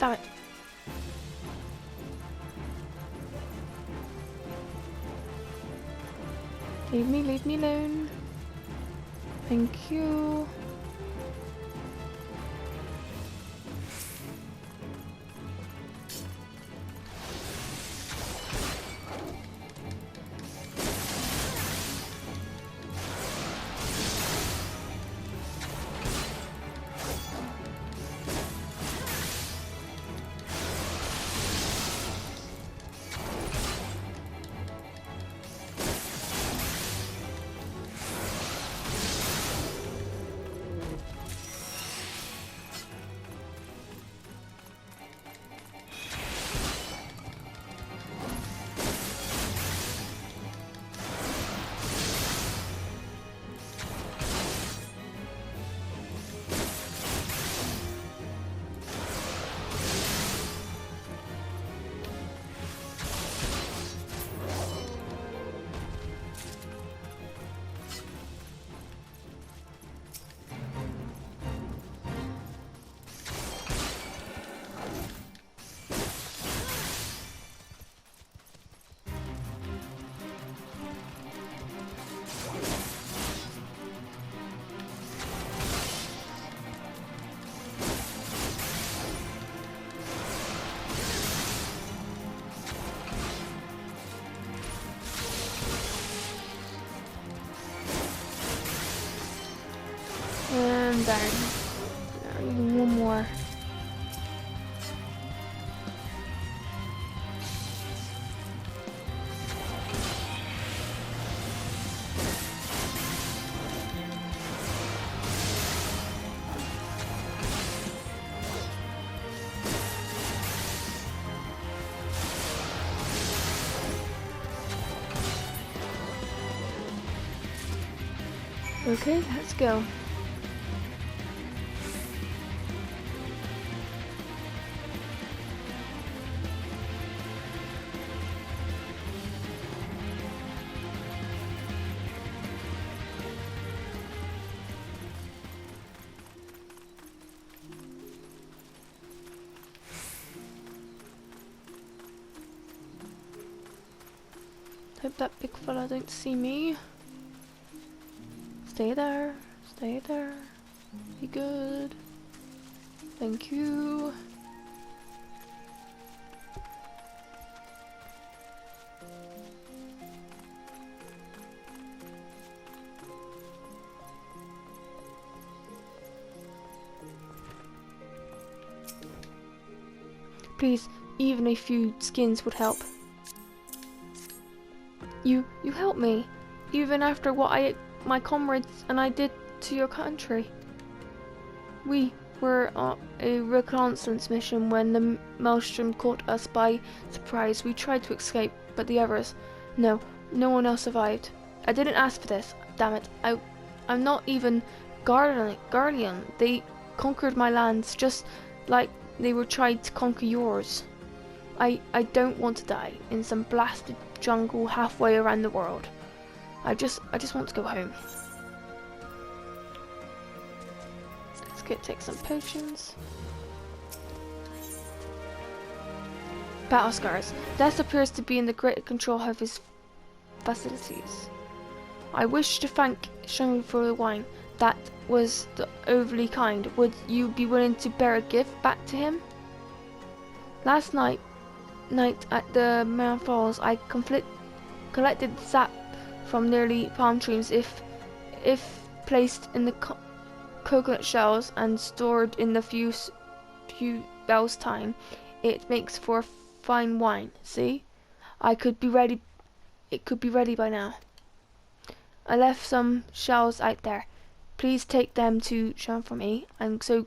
Damn it. Leave me alone. Thank you. And darn. Even one more. Okay, let's go. Hope that big fella don't see me. Stay there. Stay there. Be good. Thank you. Please, even a few skins would help. You helped me, even after what my comrades and I did to your country. We were on a reconnaissance mission when the Maelstrom caught us by surprise. We tried to escape, but the others, no one else survived. I didn't ask for this. Damn it! I'm not even guardian. They conquered my lands just like they were trying to conquer yours. I don't want to die in some blasted jungle halfway around the world. I just want to go home. Let's go take some potions. Battle scars. Death appears to be in the greater control of his facilities. I wish to thank Shang for the wine. That was overly kind. Would you be willing to bear a gift back to him? Last night at the Mountain Falls, I collected sap from nearly palm trees. If placed in the coconut shells and stored in the few bells time, it makes for fine wine. See, it could be ready by now. I left some shells out there. Please take them to Sean for me. I'm glad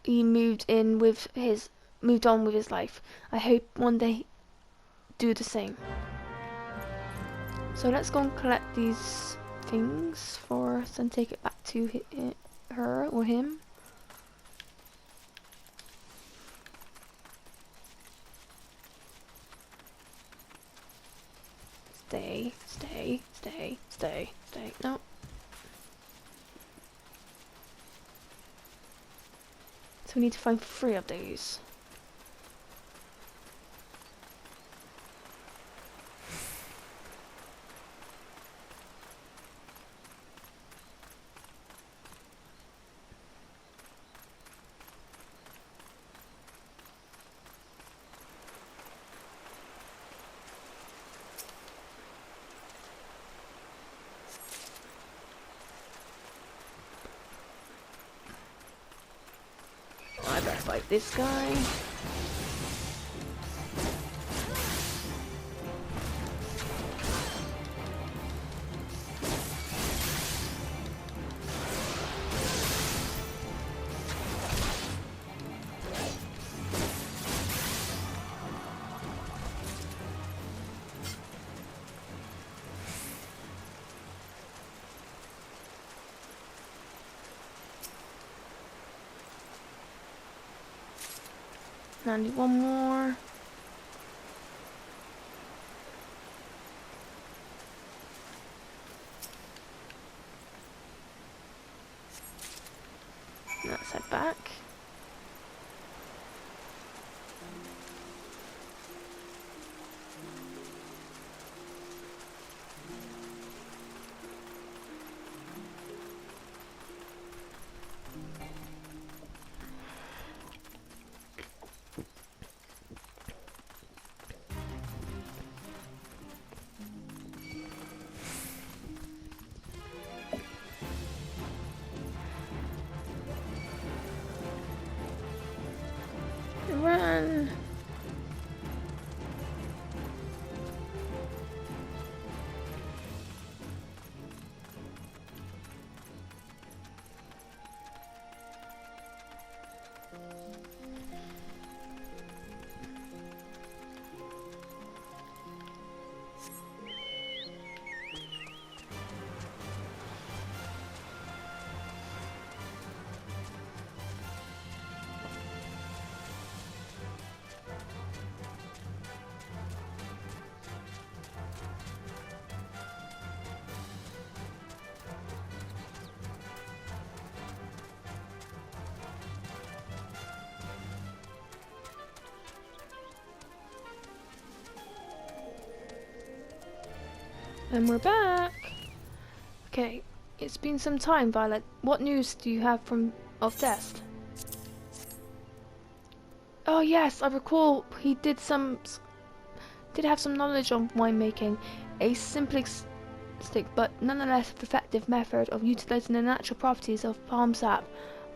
he moved on with his life. I hope one day do the same. So let's go and collect these things first and take it back to her or him. Stay. No. So we need to find 3 of these. I better fight this guy. Now I need one more. Let's head back. Run! And we're back. Okay, it's been some time, Violet. What news do you have of Dest? Oh yes, I recall he did have some knowledge on winemaking, a simplistic but nonetheless effective method of utilizing the natural properties of palm sap.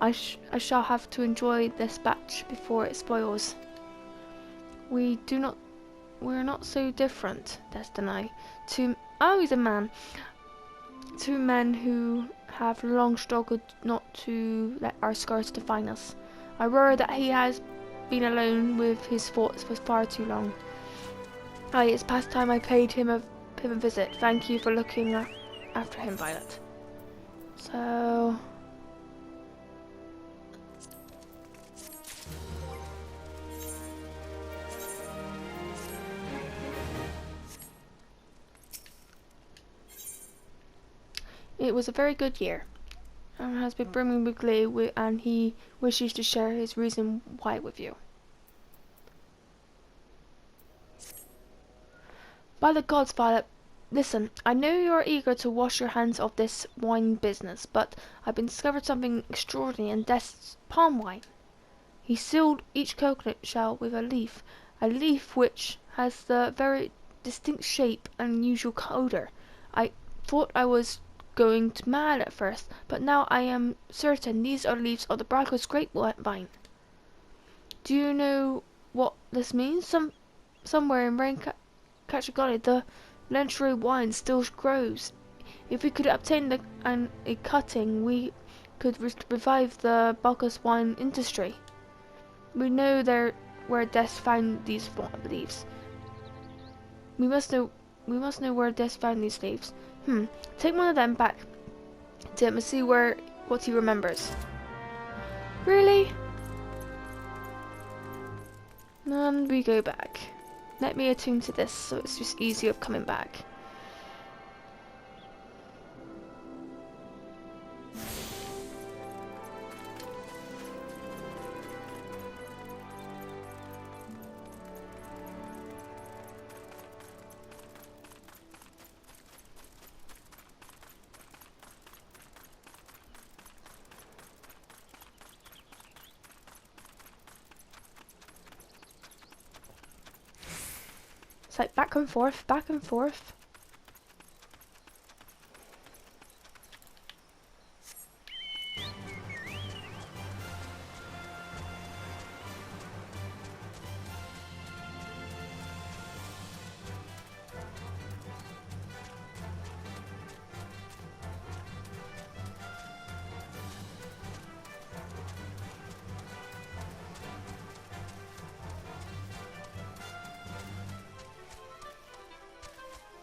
I shall have to enjoy this batch before it spoils. We're not so different, Dest and I. He's a man. 2 men who have long struggled not to let our scars define us. I worry that he has been alone with his thoughts for far too long. It's past time I paid him a visit. Thank you for looking after him, Violet. So... It was a very good year, and has been brimming with glee, and he wishes to share his reason why with you. By the gods, Violet, listen, I know you are eager to wash your hands of this wine business, but I've discovered something extraordinary in Dest's palm wine. He sealed each coconut shell with a leaf which has the very distinct shape and unusual odor. I thought I was going mad at first, but now I am certain these are leaves of the Bracco's grapevine. Do you know what this means? Somewhere in Cacciagoli, the legendary wine still grows. If we could obtain a cutting, we could revive the Bracco's wine industry. We know where Des found these leaves. We must know where Des found these leaves. Take one of them back to him and see what he remembers. Really? And we go back. Let me attune to this so it's just easier of coming back. It's like back and forth, back and forth.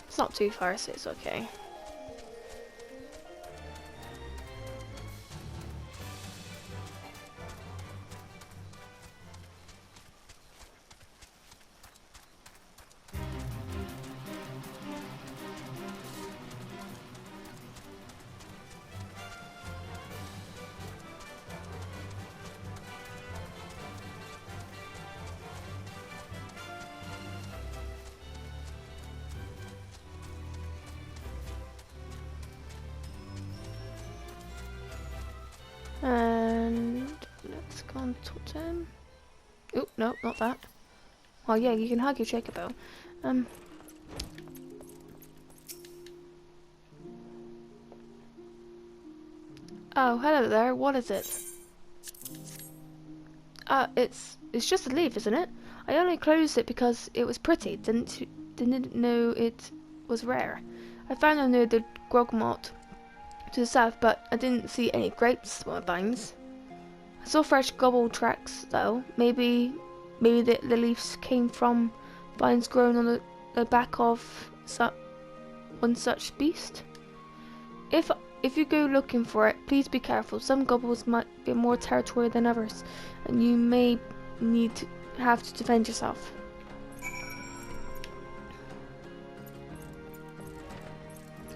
It's not too far, so it's okay. And let's go on totem. Oh, no, not that. Oh yeah, you can hug your Jacobo. Oh, hello there. What is it? It's just a leaf, isn't it? I only closed it because it was pretty. Didn't know it was rare. I found it near the Grogmot to the south, but I didn't see any grapes or vines. I saw fresh gobble tracks though. Maybe the leaves came from vines grown on the back of one such beast. If you go looking for it, please be careful. Some gobbles might get more territory than others, and you may have to defend yourself.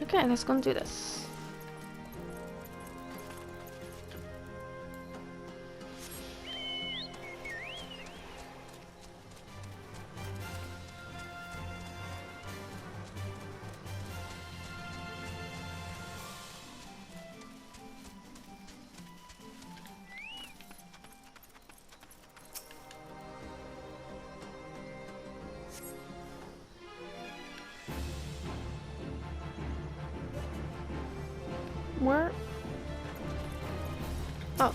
Okay, let's go and do this. Where? Oh.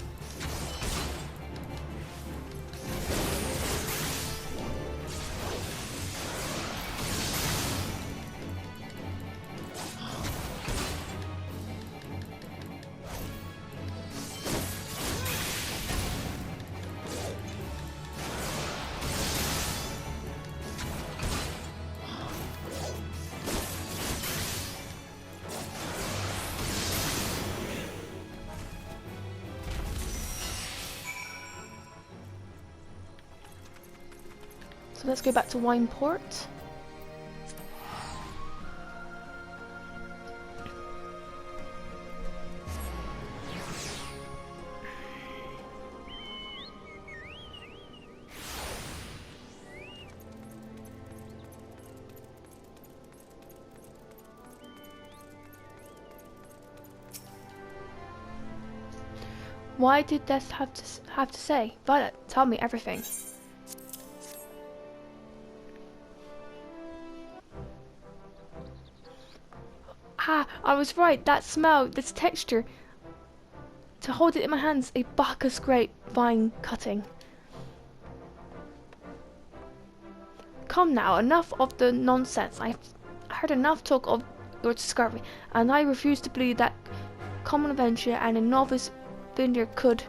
So let's go back to Wineport. Why did Death have to say? Violet, tell me everything. Ah, I was right. That smell, this texture. To hold it in my hands, a Bacchus grape vine cutting. Come now, enough of the nonsense. I've heard enough talk of your discovery, and I refuse to believe that common adventure and a novice vineyard could.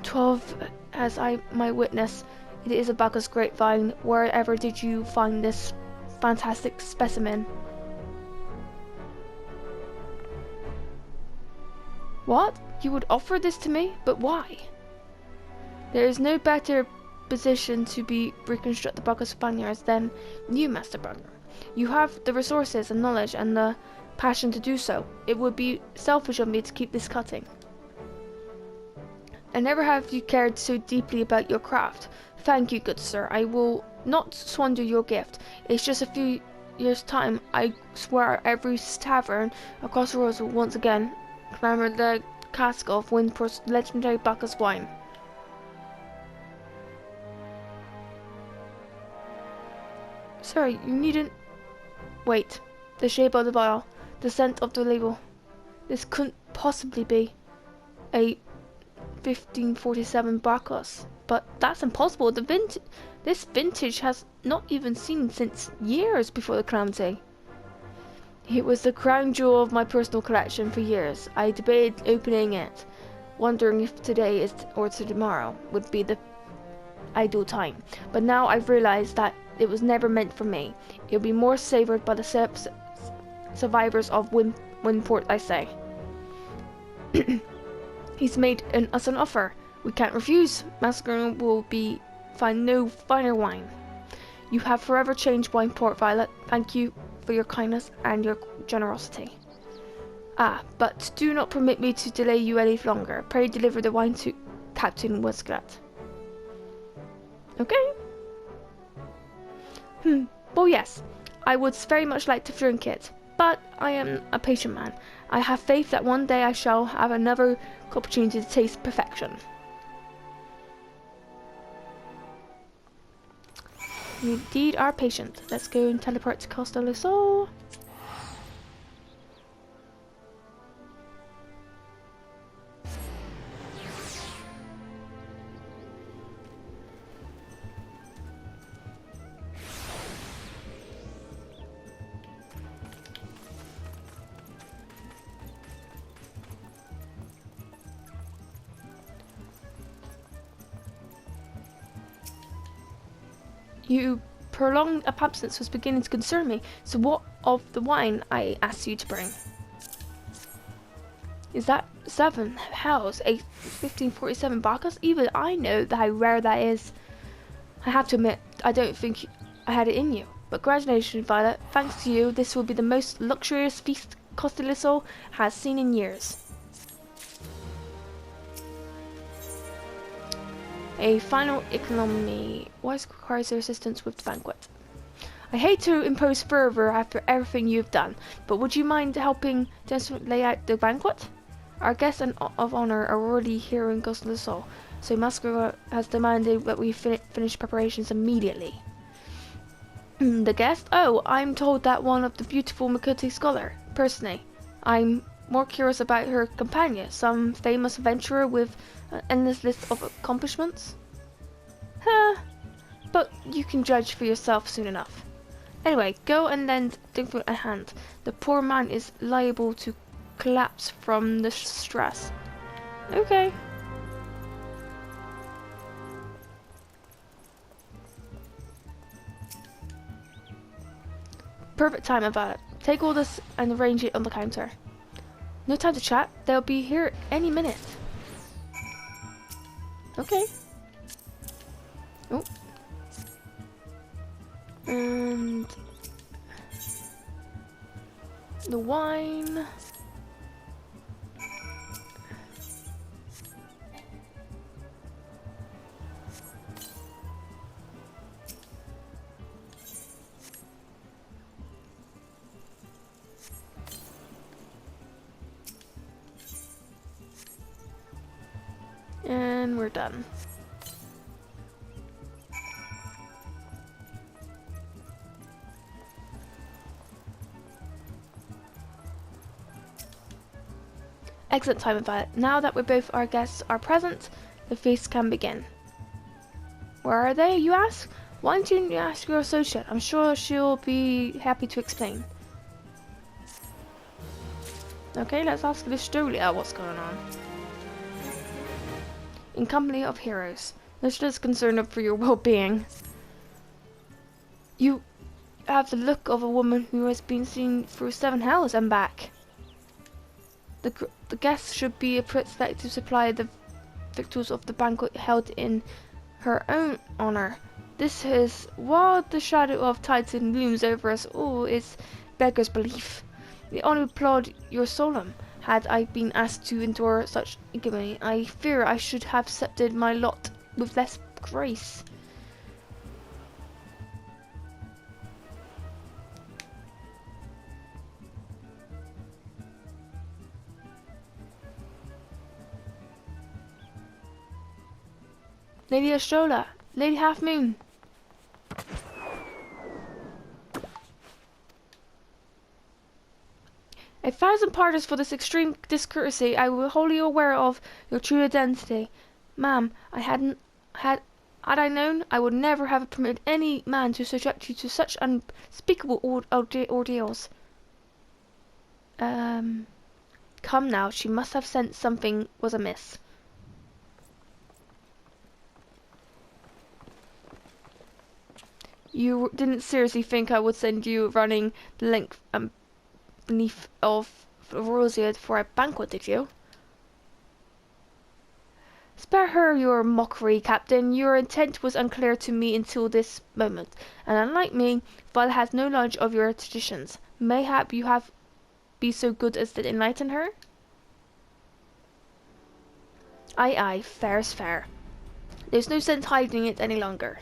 12 as I my witness. It is a Bacchus grapevine. Wherever did you find this fantastic specimen? What? You would offer this to me? But why? There is no better position to reconstruct the Bacchus vineyards than you, Master Burger. You have the resources and knowledge and the passion to do so. It would be selfish of me to keep this cutting. And never have you cared so deeply about your craft. Thank you, good sir. I will not squander your gift. It's just a few years' time. I swear every tavern across the roads will once again clamour the cask of Winport's legendary Bacchus wine. Sorry, you needn't... Wait. The shape of the bottle. The scent of the label. This couldn't possibly be a 1547 Bacchus. But that's impossible. This vintage has not even seen since years before the Calamity. It was the crown jewel of my personal collection for years. I debated opening it, wondering if today or tomorrow would be the ideal time. But now I've realized that it was never meant for me. It will be more savored by the survivors of Winport, I say. He's made us an offer. We can't refuse. Masquerade will find no finer wine. You have forever changed Wineport, Violet. Thank you for your kindness and your generosity. But do not permit me to delay you any longer. Pray deliver the wine to Captain Westcott. Okay. Well, yes. I would very much like to drink it, but I am a patient man. I have faith that one day I shall have another opportunity to taste perfection. You indeed are patient. Let's go and teleport to Costa del Sol. Your prolonged absence was beginning to concern me, so what of the wine I asked you to bring? Is that 7 hells, a 1547 Bacchus? Even I know how rare that is. I have to admit, I don't think I had it in you. But congratulations, Violet. Thanks to you, this will be the most luxurious feast Costa del Sol has seen in years. A final economy. Wise requires their assistance with the banquet. I hate to impose further after everything you've done, but would you mind helping to lay out the banquet? Our guests of honor are already here in Costa del Sol, so Masquerade has demanded that we finish preparations immediately. The guest? Oh, I'm told that one of the beautiful Makuti scholar. Personally, I'm more curious about her companion, some famous adventurer with an endless list of accomplishments. But you can judge for yourself soon enough. Anyway, go and lend Digfoot a hand. The poor man is liable to collapse from the stress. Okay. Perfect time about it. Take all this and arrange it on the counter. No time to chat. They'll be here any minute. Okay. Oh. And the wine. And we're done. Excellent time about it. Now that both our guests are present, the feast can begin. Where are they, you ask? Why don't you ask your associate? I'm sure she'll be happy to explain. Okay, let's ask Listolia what's going on. In company of heroes. Listolia is concerned for your well-being. You have the look of a woman who has been seen through 7 hells and back. The guests should be expected to supply the victuals of the banquet held in her own honor. This is while the shadow of Titan looms over us all is beggar's belief. The honor applaud your solemn. Had I been asked to endure such ignominy, I fear I should have accepted my lot with less grace. Lady Astrola, Lady Half Moon. 1,000 pardons for this extreme discourtesy. I was wholly aware of your true identity. Ma'am, had I known, I would never have permitted any man to subject you to such unspeakable ordeals. Come now, she must have sensed something was amiss. You didn't seriously think I would send you running the length and beneath of Rosia for a banquet, did you? Spare her your mockery, Captain. Your intent was unclear to me until this moment, and unlike me, Val has no knowledge of your traditions. Mayhap you have be so good as to enlighten her? Aye, aye, fair is fair. There's no sense hiding it any longer.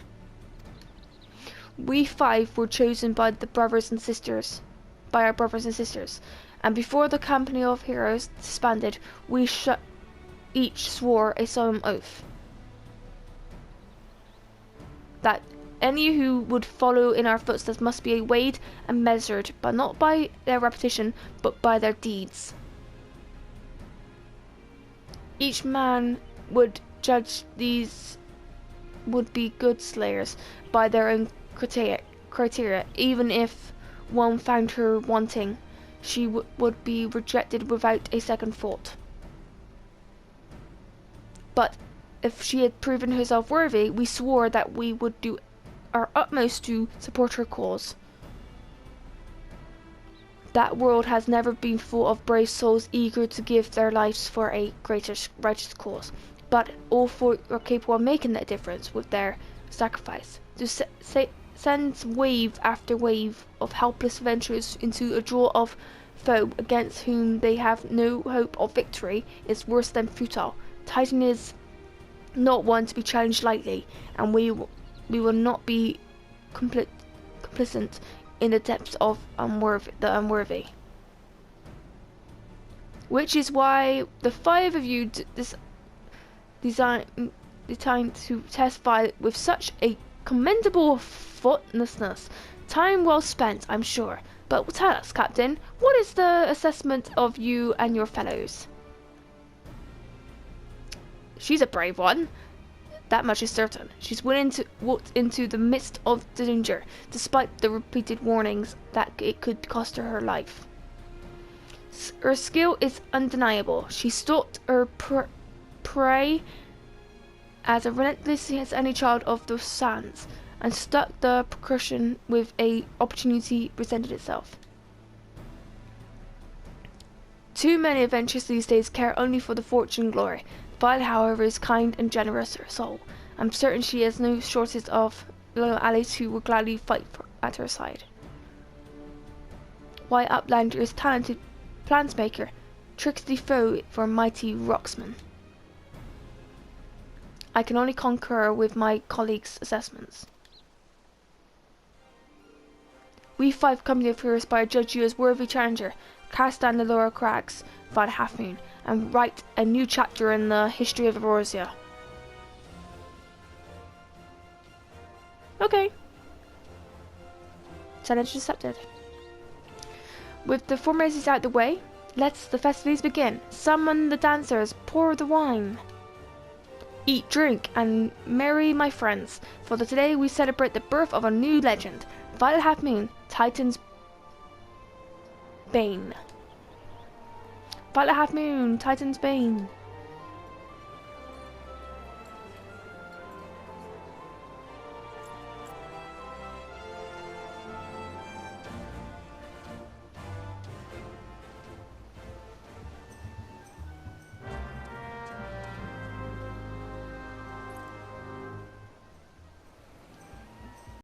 We 5 were chosen by our brothers and sisters, and before the company of heroes disbanded, we each swore a solemn oath that any who would follow in our footsteps must be weighed and measured, but not by their reputation, but by their deeds. Each man would judge these would-be good slayers by their own criteria. Even if one found her wanting, she would be rejected without a second thought. But if she had proven herself worthy, we swore that we would do our utmost to support her cause. That world has never been full of brave souls eager to give their lives for a greater righteous cause, but all 4 are capable of making that difference with their sacrifice. To send wave after wave of helpless venturers into a draw of foe against whom they have no hope of victory is worse than futile. Titan is not one to be challenged lightly, and we will not be complicit in the depths of the unworthy. Which is why the 5 of you designed to testify with such a commendable thoughtlessness. Time well spent, I'm sure. But tell us, Captain, what is the assessment of you and your fellows? She's a brave one. That much is certain. She's willing to walk into the midst of danger, despite the repeated warnings that it could cost her her life. Her skill is undeniable. She stalked her prey as relentlessly as any child of the sands, and stuck the precaution with a opportunity presented itself. Too many adventurers these days care only for the fortune and glory. Violet, however, is kind and generous her soul. I'm certain she has no shortage of loyal allies who will gladly fight at her side. Why, Uplander is talented plansmaker, tricksy foe for mighty rocksman. I can only concur with my colleagues' assessments. We 5 company of heroes aspire to judge you as worthy challenger, cast down the lower crags by the half moon, and write a new chapter in the history of Erosia. Okay. Challenge accepted. With the formalities out the way, let's the festivities begin. Summon the dancers, pour the wine. Eat, drink, and merry, my friends, for today we celebrate the birth of a new legend, Violet Half Moon, Titan's Bane. Violet Half Moon, Titan's Bane.